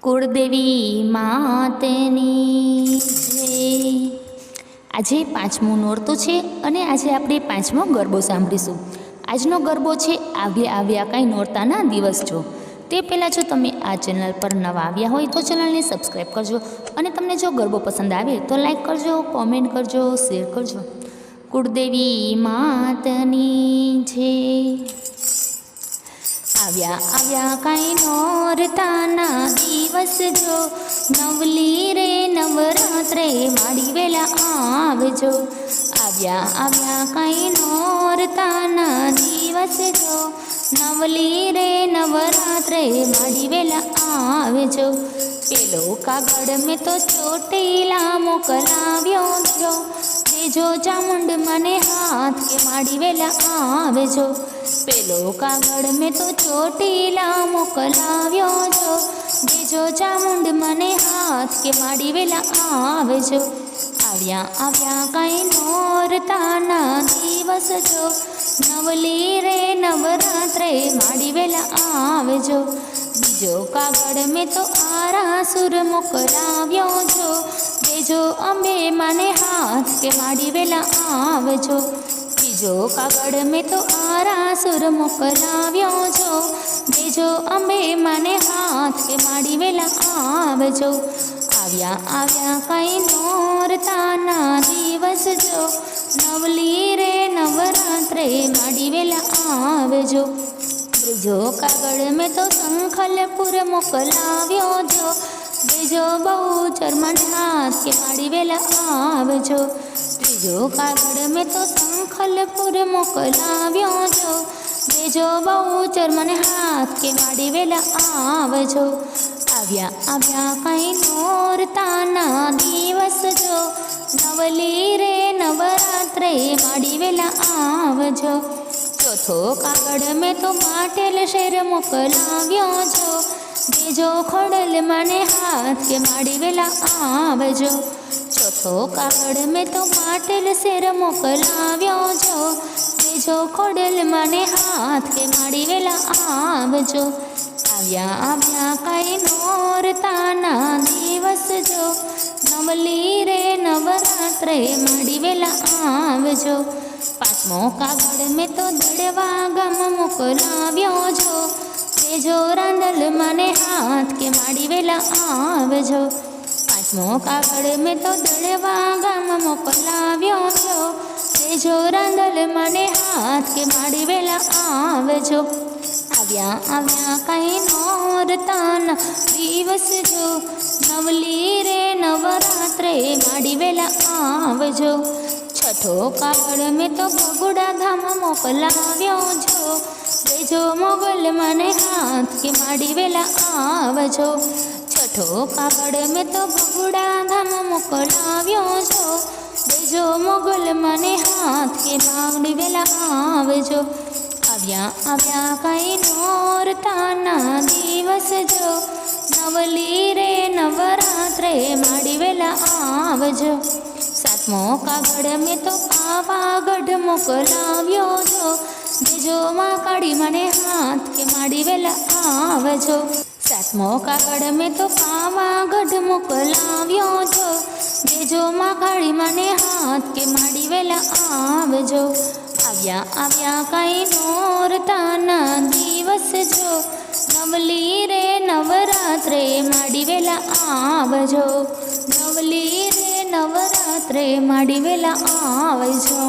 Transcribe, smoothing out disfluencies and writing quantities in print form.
કુળદેવી માતની જય। આજે પાંચમું નોરતું છે અને આજે આપણે પાંચમો ગરબો સાંભળીશું। આજનો ગરબો છે આવ્યા કાંઈ નોરતાના દિવસ છો। તે પહેલાં જો તમે આ ચેનલ પર નવા આવ્યા હોય તો ચેનલને સબસ્ક્રાઈબ કરજો અને તમને જો ગરબો પસંદ આવે તો લાઈક કરજો, કોમેન્ટ કરજો, શેર કરજો। કુળદેવી માતની જય। આવ્યા કાંઈ નોરતાના દિવસ જો, નવલી રે નવરાત્રે માડી વેલા આવજો। આવ્યા કાંઈ નોરતાના દિવસ જો, નવલી રે નવરાત્રે માડી વેલા આવજો। પેલો કાગળ મેં તો ચોટીલા મોકલાવ્યો જો, દેજો ચામુંડ મને હાથ કે માડી વેલા આવજો। પેલો કાગળ મેં તો ચોટીલા મોકલાવ્યો જો, દેજો ચામુંડ મને હાથ કે માડી વેલા આવજો। આવ્યા કાંઈ નોરતાના દિવસ જો, નવલી રે નવરાત્રે માડી વેલા આવજો। બીજો કાગળ મેં તો આરાસુર મોકલાવ્યો જો, દેજો અંબે મને હાથ કે માડી વેલા આવજો। બીજો કાગળ મેં તો આરાસુર મોકલાવ્યો જો, દેજો અંબે મને હાથ કે માડી વેલા આવજો। આવ્યા કાંઈ નોરતાના દિવસ જો, નવલી રે નવરાત્રે માડી વેલા આવજો। ત્રીજો કાગળ મેં તો સંખલપુર મોકલાવ્યો જો, દેજો બહુચર મને હાથ કે માડી વેલા આવજો। ત્રીજો કાગળ મેં તો સંખલપુર મોકલાવ્યો જો, દેજો બહુચર મને હાથ કે માડી વેલા આવજો। આવ્યા કાંઈ નોરતાના દિવસ જો, નવલી રે નવરાત્રે માડી વેલા આવજો। ચોથો કાગળ મેં તો પાટેલ શેર મોકલાવ્યો જો, દેજો ખોડલ મને હાથ કે માડી વેલા આવજો। ચોથો કાગળ મેં તો પાટેલ શેર મોકલાવ્યો જો, દેજો ખોડલ મને હાથ કે માડી વેલા આવજો। આવ્યા કાંઈ નોરતાના દિવસ જો, નવલી રે નવરાત્રે માડી વેલા આવજો। પાંચમો કાગળ મેં તો દડવા ગામ મોકલાવ્યો જો, દેજો રાંદલ મને હાથ કે માડી વેલા આવજો। પાંચમો કાગળ મેં તો દડવા ગામ મોકલાવ્યો જો, દેજો રાંદલ મને હાથ કે માડી વેલા આવજો। આવ્યા કાંઈ નોરતાના દિવસ જો, નવલી રે નવરાત્રે માડી વેલા આવજો। છઠ્ઠો કાગળ મેં તો ભગુડા ધામ મોકલાવ્યો જો, દેજો મોગલ મને હાથ કે માડી વેલા આવજો। છઠ્ઠો કાગળ મેં તો ભગુડા ધામ મોકલાવ્યો જો, દેજો મોગલ મને હાથ કે માડી વેલા આવજો। આવ્યા કાંઈ નોરતાના દિવસ જો, નવલી રે નવરાત્રે માડી વેલા આવજો। સાતમો કાગળ મેં તો પાવાગઢ મોકલાવ્યો જો, દેજો માં કાળી મને હાથ કે માડી વેલા આવજો। સાતમો કાગળ મેં તો પાવાગઢ મોકલાવ્યો જો, દેજો માં કાળી મને હાથ કે માડી વેલા આવજો। આવ્યા કાંઈ નોરતાના દિવસ જો, નવલી રે નવરાત્રે માડી વેલા આવજો। નવલી રે નવરાત્રે માડી વેલા આવજો।